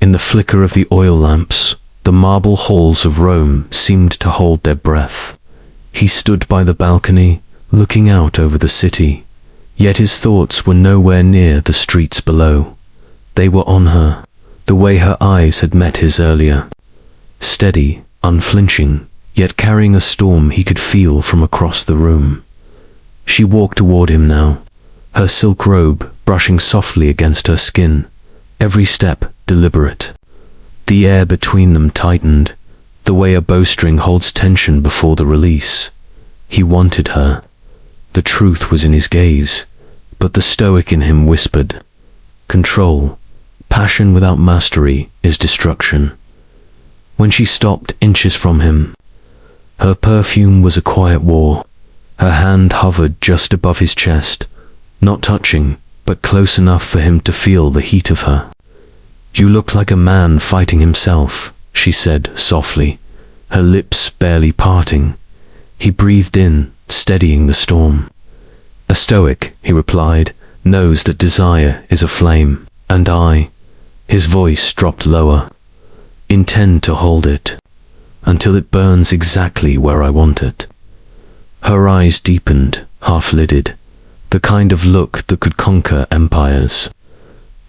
In the flicker of the oil lamps, the marble halls of Rome seemed to hold their breath. He stood by the balcony, looking out over the city, yet his thoughts were nowhere near the streets below. They were on her, the way her eyes had met his earlier. Steady, unflinching, yet carrying a storm he could feel from across the room. She walked toward him now, her silk robe brushing softly against her skin, every step deliberate. The air between them tightened, the way a bowstring holds tension before the release. He wanted her. The truth was in his gaze, but the stoic in him whispered, "Control. Passion without mastery is destruction." When she stopped inches from him, her perfume was a quiet war. Her hand hovered just above his chest, not touching, but close enough for him to feel the heat of her. "You look like a man fighting himself," she said softly, her lips barely parting. He breathed in, steadying the storm. "A stoic," he replied, "knows that desire is a flame, and I," his voice dropped lower, "intend to hold it, until it burns exactly where I want it." Her eyes deepened, half-lidded, the kind of look that could conquer empires.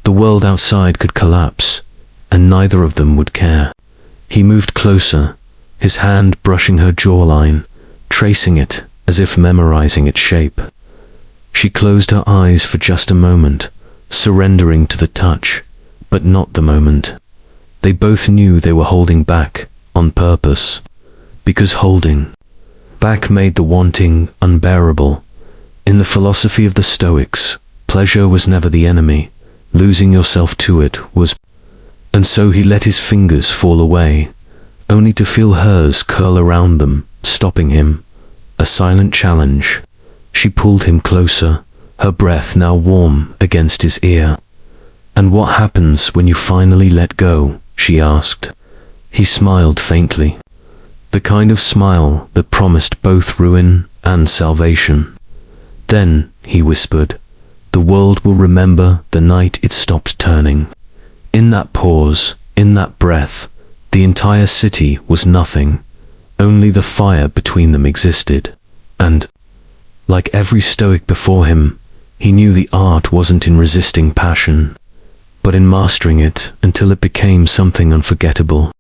The world outside could collapse, and neither of them would care. He moved closer, his hand brushing her jawline, tracing it as if memorizing its shape. She closed her eyes for just a moment, surrendering to the touch, but not the moment. They both knew they were holding back, on purpose, because holding back made the wanting unbearable. In the philosophy of the Stoics, pleasure was never the enemy. Losing yourself to it was. And so he let his fingers fall away, only to feel hers curl around them, stopping him. A silent challenge. She pulled him closer, her breath now warm against his ear. "And what happens when you finally let go?" she asked. He smiled faintly. The kind of smile that promised both ruin and salvation. "Then," he whispered, "the world will remember the night it stopped turning." In that pause, in that breath, the entire city was nothing. Only the fire between them existed. And, like every Stoic before him, he knew the art wasn't in resisting passion, but in mastering it until it became something unforgettable.